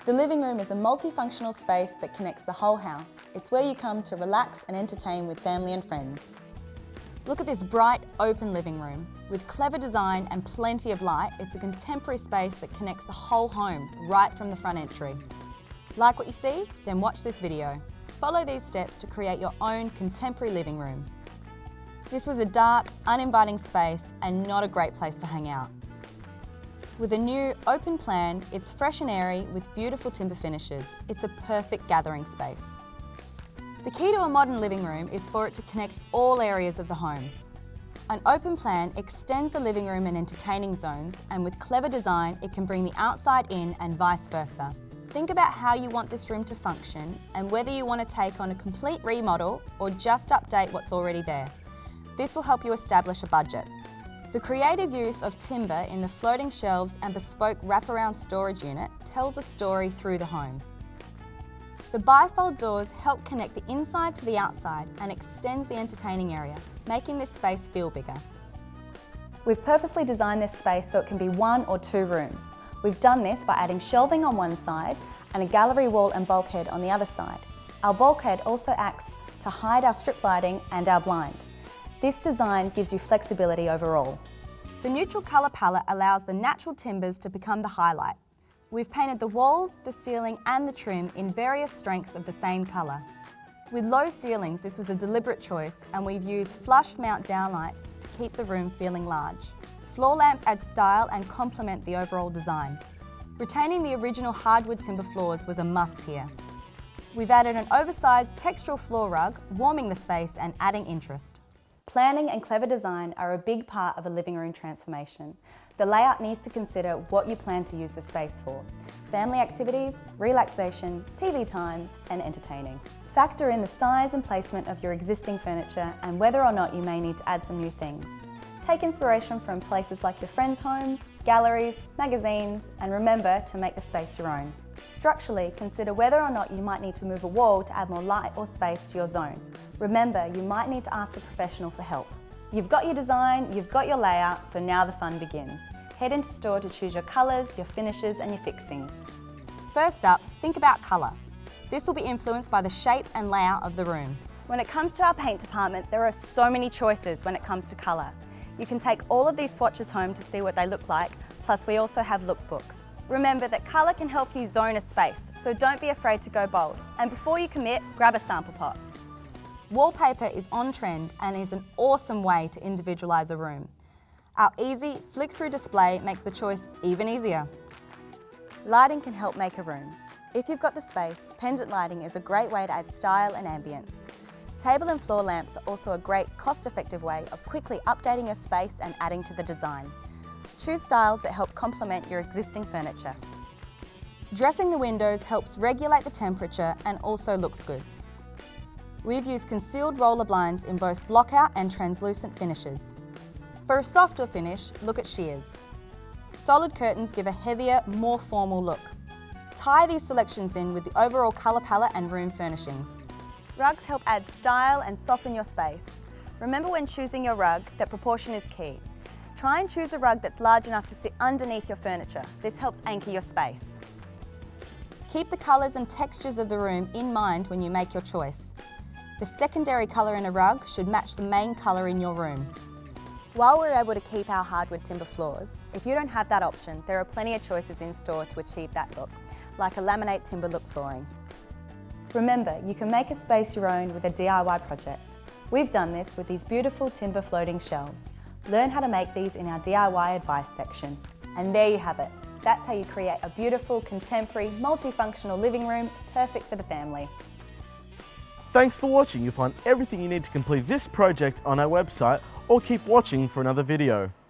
The living room is a multifunctional space that connects the whole house. It's where you come to relax and entertain with family and friends. Look at this bright, open living room. With clever design and plenty of light, it's a contemporary space that connects the whole home, right from the front entry. Like what you see? Then watch this video. Follow these steps to create your own contemporary living room. This was a dark, uninviting space and not a great place to hang out. With a new, open plan, it's fresh and airy with beautiful timber finishes. It's a perfect gathering space. The key to a modern living room is for it to connect all areas of the home. An open plan extends the living room and entertaining zones, and with clever design, it can bring the outside in and vice versa. Think about how you want this room to function and whether you want to take on a complete remodel or just update what's already there. This will help you establish a budget. The creative use of timber in the floating shelves and bespoke wraparound storage unit tells a story through the home. The bifold doors help connect the inside to the outside and extends the entertaining area, making this space feel bigger. We've purposely designed this space so it can be 1 or 2 rooms. We've done this by adding shelving on one side and a gallery wall and bulkhead on the other side. Our bulkhead also acts to hide our strip lighting and our blind. This design gives you flexibility overall. The neutral colour palette allows the natural timbers to become the highlight. We've painted the walls, the ceiling and the trim in various strengths of the same colour. With low ceilings, this was a deliberate choice, and we've used flush mount downlights to keep the room feeling large. Floor lamps add style and complement the overall design. Retaining the original hardwood timber floors was a must here. We've added an oversized textural floor rug, warming the space and adding interest. Planning and clever design are a big part of a living room transformation. The layout needs to consider what you plan to use the space for: family activities, relaxation, TV time, and entertaining. Factor in the size and placement of your existing furniture and whether or not you may need to add some new things. Take inspiration from places like your friends' homes, galleries, magazines, and remember to make the space your own. Structurally, consider whether or not you might need to move a wall to add more light or space to your zone. Remember, you might need to ask a professional for help. You've got your design, you've got your layout, so now the fun begins. Head into store to choose your colours, your finishes and your fixings. First up, think about colour. This will be influenced by the shape and layout of the room. When it comes to our paint department, there are so many choices when it comes to colour. You can take all of these swatches home to see what they look like, plus we also have lookbooks. Remember that colour can help you zone a space, so don't be afraid to go bold. And before you commit, grab a sample pot. Wallpaper is on trend and is an awesome way to individualise a room. Our easy flick-through display makes the choice even easier. Lighting can help make a room. If you've got the space, pendant lighting is a great way to add style and ambience. Table and floor lamps are also a great cost-effective way of quickly updating your space and adding to the design. Choose styles that help complement your existing furniture. Dressing the windows helps regulate the temperature and also looks good. We've used concealed roller blinds in both blockout and translucent finishes. For a softer finish, look at sheers. Solid curtains give a heavier, more formal look. Tie these selections in with the overall colour palette and room furnishings. Rugs help add style and soften your space. Remember when choosing your rug that proportion is key. Try and choose a rug that's large enough to sit underneath your furniture. This helps anchor your space. Keep the colours and textures of the room in mind when you make your choice. The secondary colour in a rug should match the main colour in your room. While we're able to keep our hardwood timber floors, if you don't have that option, there are plenty of choices in store to achieve that look, like a laminate timber look flooring. Remember, you can make a space your own with a DIY project. We've done this with these beautiful timber floating shelves. Learn how to make these in our DIY advice section. And there you have it. That's how you create a beautiful, contemporary, multifunctional living room, perfect for the family. Thanks for watching. You'll find everything you need to complete this project on our website, or keep watching for another video.